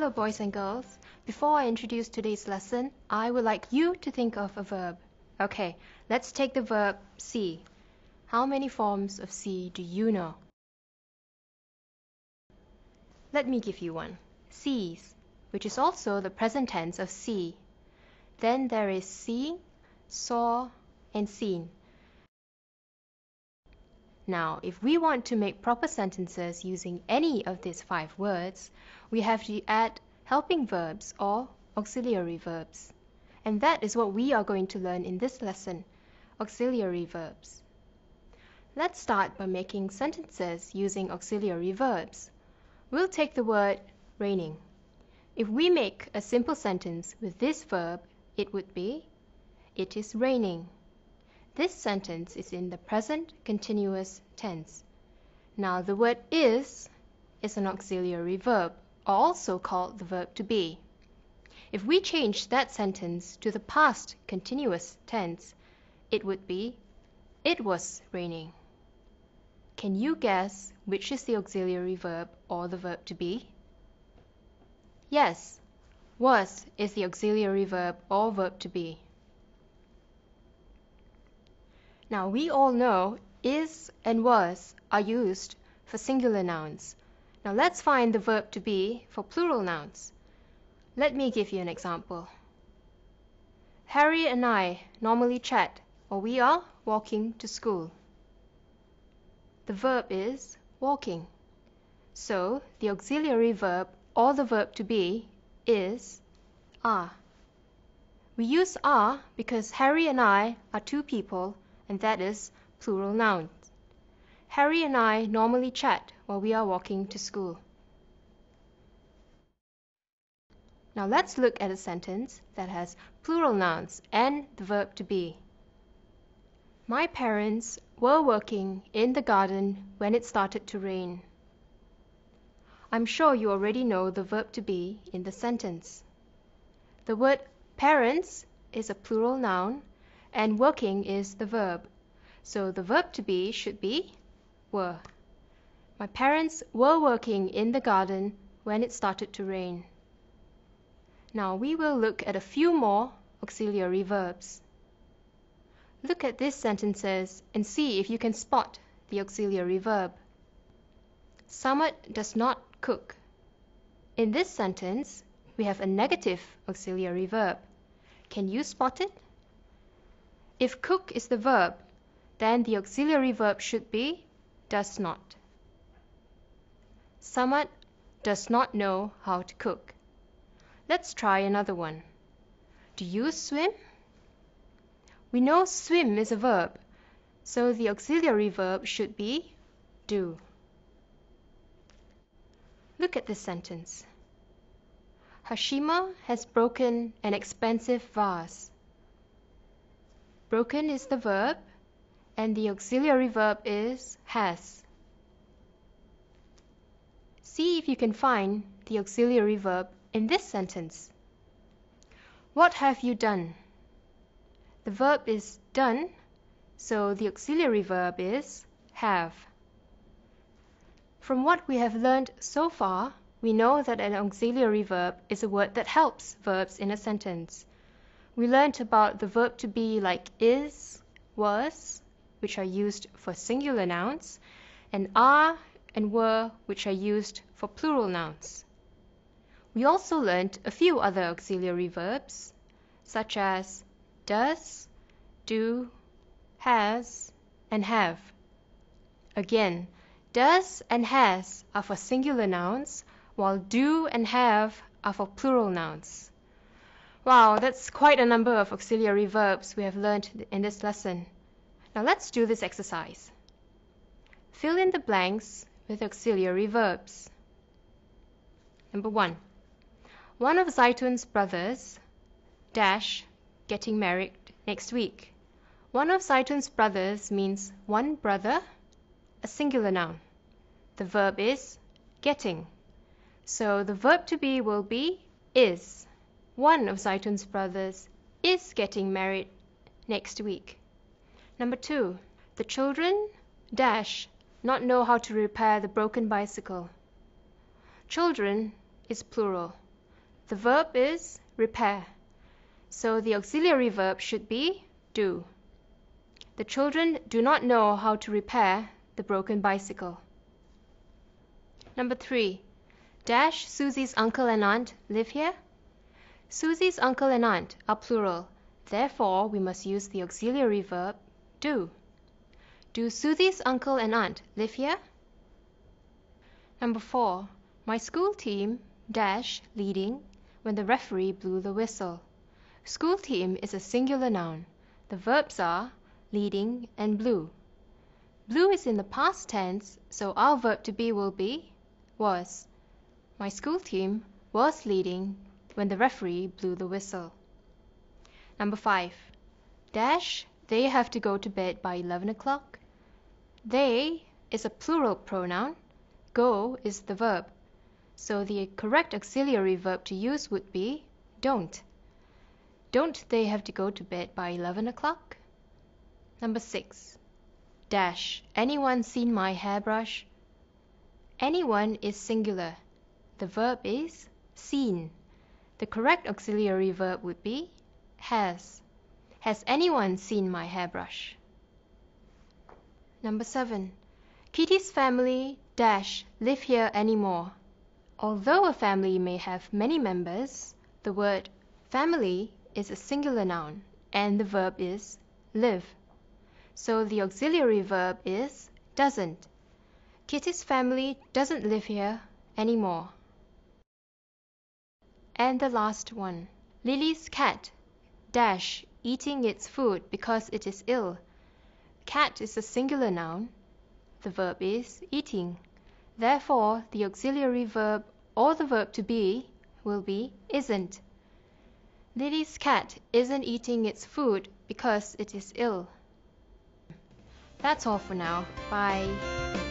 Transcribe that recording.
Hello boys and girls. Before I introduce today's lesson, I would like you to think of a verb. Okay, let's take the verb see. How many forms of see do you know? Let me give you one. Sees, which is also the present tense of see. Then there is seeing, saw, and seen. Now, if we want to make proper sentences using any of these 5 words, we have to add helping verbs or auxiliary verbs. And that is what we are going to learn in this lesson, auxiliary verbs. Let's start by making sentences using auxiliary verbs. We'll take the word raining. If we make a simple sentence with this verb, it would be, it is raining. This sentence is in the present continuous tense. Now the word is an auxiliary verb, also called the verb to be. If we change that sentence to the past continuous tense, it would be, it was raining. Can you guess which is the auxiliary verb or the verb to be? Yes, was is the auxiliary verb or verb to be. Now we all know is and was are used for singular nouns. Now let's find the verb to be for plural nouns. Let me give you an example. Harry and I normally chat while we are walking to school. The verb is walking. So the auxiliary verb or the verb to be is are. We use are because Harry and I are 2 people, and that is plural nouns. Harry and I normally chat while we are walking to school. Now let's look at a sentence that has plural nouns and the verb to be. My parents were working in the garden when it started to rain. I'm sure you already know the verb to be in the sentence. The word parents is a plural noun and working is the verb. So the verb to be should be were. My parents were working in the garden when it started to rain. Now we will look at a few more auxiliary verbs. Look at these sentences and see if you can spot the auxiliary verb. Samad does not cook. In this sentence, we have a negative auxiliary verb. Can you spot it? If cook is the verb, then the auxiliary verb should be does not. Samad does not know how to cook. Let's try another one. Do you swim? We know swim is a verb, so the auxiliary verb should be do. Look at this sentence. Hashima has broken an expensive vase. Broken is the verb, and the auxiliary verb is has. See if you can find the auxiliary verb in this sentence. What have you done? The verb is done, so the auxiliary verb is have. From what we have learned so far, we know that an auxiliary verb is a word that helps verbs in a sentence. We learned about the verb to be like is, was, which are used for singular nouns, and are and were, which are used for plural nouns. We also learned a few other auxiliary verbs, such as does, do, has, and have. Again, does and has are for singular nouns, while do and have are for plural nouns. Wow, that's quite a number of auxiliary verbs we have learned in this lesson. Now let's do this exercise. Fill in the blanks with auxiliary verbs. Number 1. One of Zaitun's brothers, dash, getting married next week. One of Zaitun's brothers means one brother, a singular noun. The verb is getting. So the verb to be will be is. One of Zaitun's brothers is getting married next week. Number 2. The children, dash, not know how to repair the broken bicycle. Children is plural. The verb is repair, so the auxiliary verb should be do. The children do not know how to repair the broken bicycle. Number 3. Dash Susie's uncle and aunt live here? Susie's uncle and aunt are plural, therefore we must use the auxiliary verb do. Do Susie's uncle and aunt live here? Number 4. My school team dash leading when the referee blew the whistle. School team is a singular noun. The verbs are leading and blew. Blew is in the past tense, so our verb to be will be was. My school team was leading when the referee blew the whistle. Number 5. Dash, they have to go to bed by 11 o'clock. They is a plural pronoun. Go is the verb. So the correct auxiliary verb to use would be don't. Don't they have to go to bed by 11 o'clock? Number 6. Dash, anyone seen my hairbrush? Anyone is singular. The verb is seen. The correct auxiliary verb would be has. Has anyone seen my hairbrush? Number 7. Kitty's family dash live here anymore. Although a family may have many members, the word family is a singular noun and the verb is live. So the auxiliary verb is doesn't. Kitty's family doesn't live here anymore. And the last one. Lily's cat dash eating its food because it is ill. Cat is a singular noun. The verb is eating. Therefore, the auxiliary verb or the verb to be will be isn't. Lily's cat isn't eating its food because it is ill. That's all for now. Bye.